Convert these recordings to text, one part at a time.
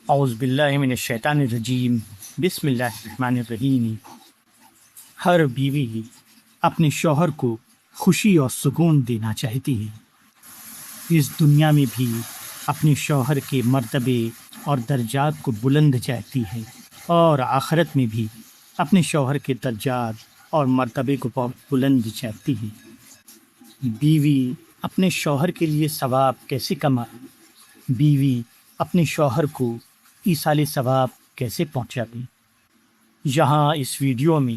اعوذ باللہ من الشیطان الرجیم بسم اللہ الرحمن الرحیم۔ ہر بیوی اپنے شوہر کو خوشی اور سکون دینا چاہتی ہے۔ اس دنیا میں بھی اپنے شوہر کے مرتبے اور درجات کو بلند چاہتی ہے، اور آخرت میں بھی اپنے شوہر کے درجات اور مرتبے کو بلند چاہتی ہے۔ بیوی اپنے شوہر کے لیے ثواب کیسے کمائے؟ بیوی اپنے شوہر کو ایصال ثواب کیسے پہنچا دے؟ یہاں اس ویڈیو میں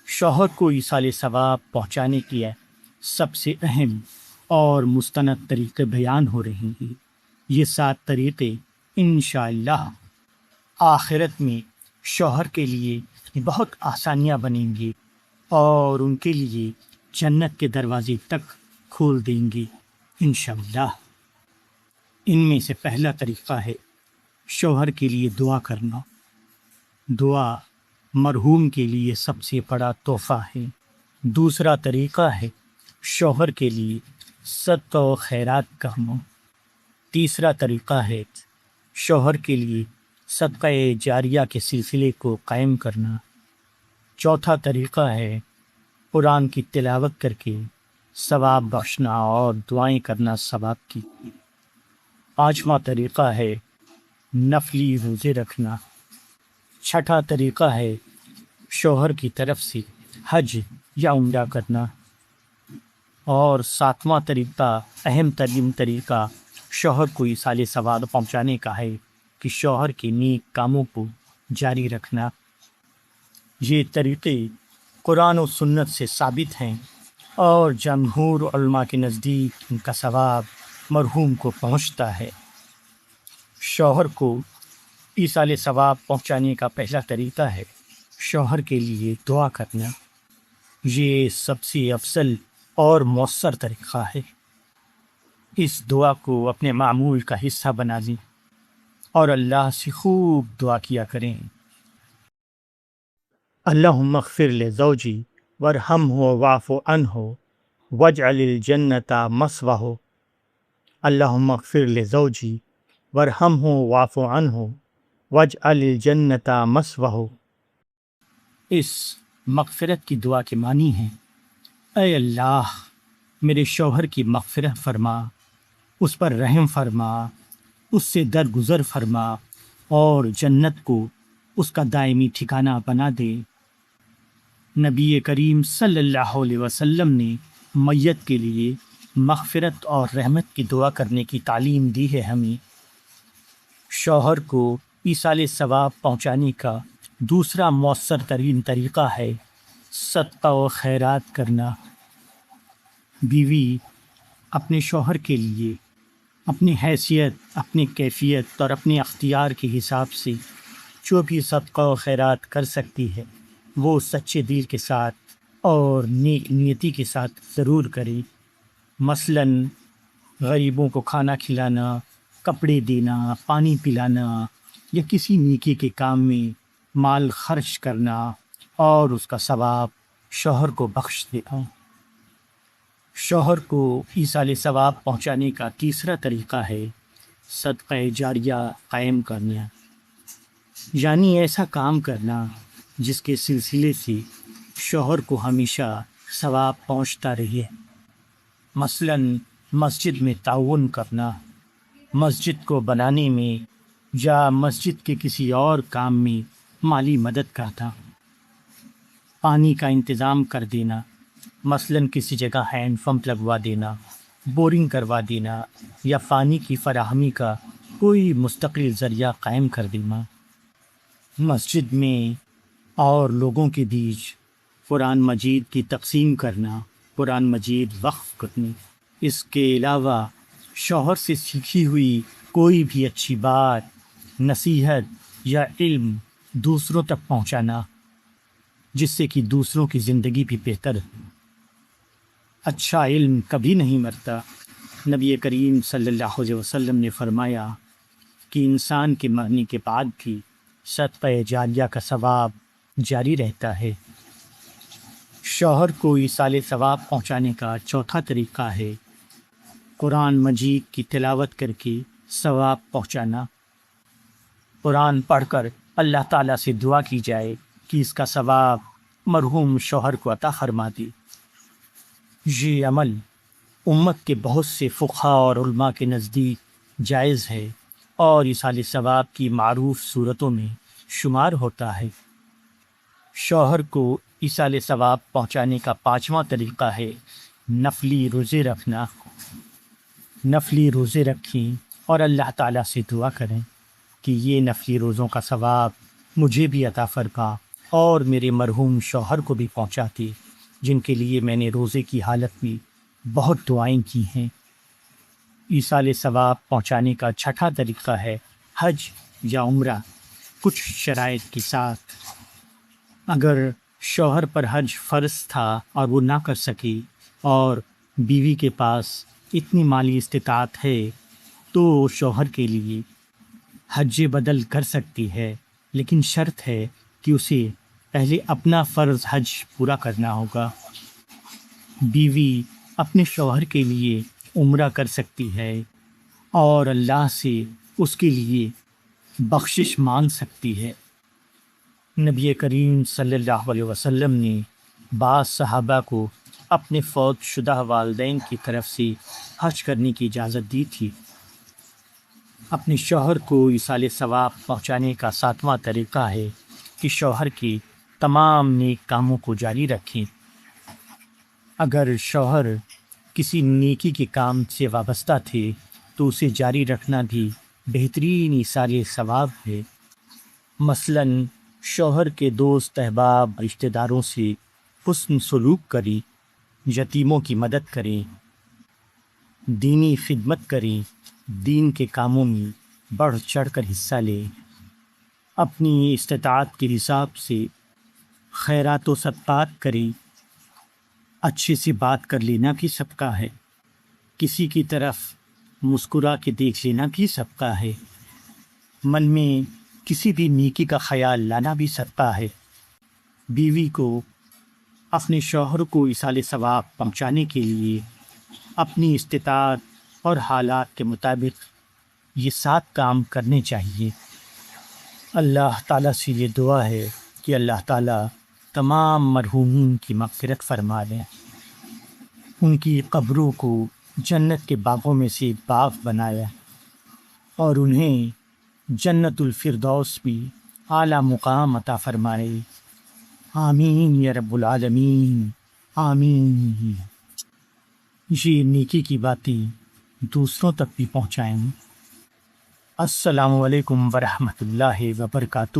شوہر کو ایصال ثواب پہنچانے کے سب سے اہم اور مستند طریقے بیان ہو رہے ہیں۔ یہ 7 طریقے انشاءاللہ آخرت میں شوہر کے لیے بہت آسانیاں بنیں گے اور ان کے لیے جنت کے دروازے تک کھول دیں گے انشاءاللہ۔ ان میں سے پہلا طریقہ ہے شوہر کے لیے دعا کرنا۔ دعا مرحوم کے لیے سب سے بڑا تحفہ ہے۔ دوسرا طریقہ ہے شوہر کے لیے صدقہ و خیرات کرنا۔ تیسرا طریقہ ہے شوہر کے لیے صدقہ جاریہ کے سلسلے کو قائم کرنا۔ چوتھا طریقہ ہے قرآن کی تلاوت کر کے ثواب بخشنا اور دعائیں کرنا ثواب کی۔ پانچواں طریقہ ہے نفلی روزے رکھنا۔ چھٹا طریقہ ہے شوہر کی طرف سے حج یا عمرہ کرنا۔ اور ساتواں طریقہ، اہم ترین طریقہ شوہر کو ایصال ثواب پہنچانے کا ہے کہ شوہر کے نیک کاموں کو جاری رکھنا۔ یہ طریقے قرآن و سنت سے ثابت ہیں اور جمہور علماء کے نزدیک ان کا ثواب مرحوم کو پہنچتا ہے۔ شوہر کو ایصال ثواب پہنچانے کا پہلا طریقہ ہے شوہر کے لیے دعا کرنا۔ یہ سب سے افضل اور مؤثر طریقہ ہے۔ اس دعا کو اپنے معمول کا حصہ بنا لیں اور اللہ سے خوب دعا کیا کریں۔ اللہم اغفر لزوجی وارحمہ واعف عنہ واجعل الجنۃ مثواه۔ اللہم اغفر لزوجی وارحمہ واعف عنہ واجعل الجنۃ مثواه۔ اس مغفرت کی دعا کے معنی ہیں: اے اللہ، میرے شوہر کی مغفرت فرما، اس پر رحم فرما، اس سے درگزر فرما اور جنت کو اس کا دائمی ٹھکانہ بنا دے۔ نبی کریم صلی اللہ علیہ وسلم نے میت کے لیے مغفرت اور رحمت کی دعا کرنے کی تعلیم دی ہے ہمیں۔ شوہر کو ایصال ثواب پہنچانے کا دوسرا مؤثر ترین طریقہ ہے صدقہ و خیرات کرنا۔ بیوی اپنے شوہر کے لیے اپنی حیثیت، اپنی کیفیت اور اپنے اختیار کے حساب سے جو بھی صدقہ و خیرات کر سکتی ہے وہ سچے دل کے ساتھ اور نیک نیتی کے ساتھ ضرور کرے۔ مثلاً غریبوں کو کھانا کھلانا، کپڑے دینا، پانی پلانا یا کسی نیکی کے کام میں مال خرچ کرنا اور اس کا ثواب شوہر کو بخش دینا۔ شوہر کو ایصال ثواب پہنچانے کا تیسرا طریقہ ہے صدقہ جاریہ قائم کرنا، یعنی ایسا کام کرنا جس کے سلسلے سے شوہر کو ہمیشہ ثواب پہنچتا رہے۔ مثلاً مسجد میں تعاون کرنا، مسجد کو بنانے میں یا مسجد کے کسی اور کام میں مالی مدد کرنا، پانی کا انتظام کر دینا، مثلاً کسی جگہ ہینڈ پمپ لگوا دینا، بورنگ کروا دینا یا پانی کی فراہمی کا کوئی مستقل ذریعہ قائم کر دینا۔ مسجد میں اور لوگوں کے بیچ قرآن مجید کی تقسیم کرنا، قرآن مجید وقف کرنا۔ اس کے علاوہ شوہر سے سیکھی ہوئی کوئی بھی اچھی بات، نصیحت یا علم دوسروں تک پہنچانا، جس سے کہ دوسروں کی زندگی بھی بہتر ہو۔ اچھا علم کبھی نہیں مرتا۔ نبی کریم صلی اللہ علیہ وسلم نے فرمایا کہ انسان کے مرنے کے بعد بھی صدقہ جاریہ کا ثواب جاری رہتا ہے۔ شوہر کو ایصال ثواب پہنچانے کا چوتھا طریقہ ہے قرآن مجید کی تلاوت کر کے ثواب پہنچانا۔ قرآن پڑھ کر اللہ تعالیٰ سے دعا کی جائے کہ اس کا ثواب مرحوم شوہر کو عطا فرما دے۔ یہ عمل امت کے بہت سے فقہا اور علماء کے نزدیک جائز ہے اور ایصال ثواب کی معروف صورتوں میں شمار ہوتا ہے۔ شوہر کو ایصال ثواب پہنچانے کا 5واں طریقہ ہے نفلی روزے رکھنا۔ نفلی روزے رکھیں اور اللہ تعالیٰ سے دعا کریں کہ یہ نفلی روزوں کا ثواب مجھے بھی عطا فرما اور میرے مرحوم شوہر کو بھی پہنچاتے، جن کے لیے میں نے روزے کی حالت میں بہت دعائیں کی ہیں۔ ایصال ثواب پہنچانے کا 6واں طریقہ ہے حج یا عمرہ، کچھ شرائط کے ساتھ۔ اگر شوہر پر حج فرض تھا اور وہ نہ کر سکی اور بیوی کے پاس اتنی مالی استطاعت ہے تو شوہر کے لیے حج بدل کر سکتی ہے، لیکن شرط ہے کہ اسے پہلے اپنا فرض حج پورا کرنا ہوگا۔ بیوی اپنے شوہر کے لیے عمرہ کر سکتی ہے اور اللہ سے اس کے لیے بخشش مانگ سکتی ہے۔ نبی کریم صلی اللہ علیہ وسلم نے بعض صحابہ کو اپنے فوت شدہ والدین کی طرف سے حج کرنے کی اجازت دی تھی۔ اپنے شوہر کو ایصال ثواب پہنچانے کا 7واں طریقہ ہے کہ شوہر کے تمام نیک کاموں کو جاری رکھیں۔ اگر شوہر کسی نیکی کے کام سے وابستہ تھے تو اسے جاری رکھنا بھی بہترین ایصال ثواب ہے۔ مثلاً شوہر کے دوست احباب رشتہ داروں سے حسن سلوک کریں، یتیموں کی مدد کریں، دینی خدمت کریں، دین کے کاموں میں بڑھ چڑھ کر حصہ لیں، اپنی استطاعت کے حساب سے خیرات و صدقات کریں۔ اچھے سے بات کر لینا بھی صدقہ ہے، کسی کی طرف مسکرا کے دیکھ لینا بھی صدقہ ہے، من میں کسی بھی نیکی کا خیال لانا بھی صدقہ ہے۔ بیوی کو اپنے شوہر کو ایصال ثواب پہنچانے کے لیے اپنی استطاعت اور حالات کے مطابق یہ 7 کام کرنے چاہیے۔ اللہ تعالیٰ سے یہ دعا ہے کہ اللہ تعالیٰ تمام مرحومین کی مغفرت فرما دیں، ان کی قبروں کو جنت کے باغوں میں سے باغ بنایا اور انہیں جنت الفردوس بھی اعلیٰ مقام عطا فرمائے۔ آمین یا رب العالمین، آمین۔ یہ نیکی کی باتیں دوسروں تک بھی پہنچائیں۔ السلام علیکم ورحمۃ اللہ وبرکاتہ۔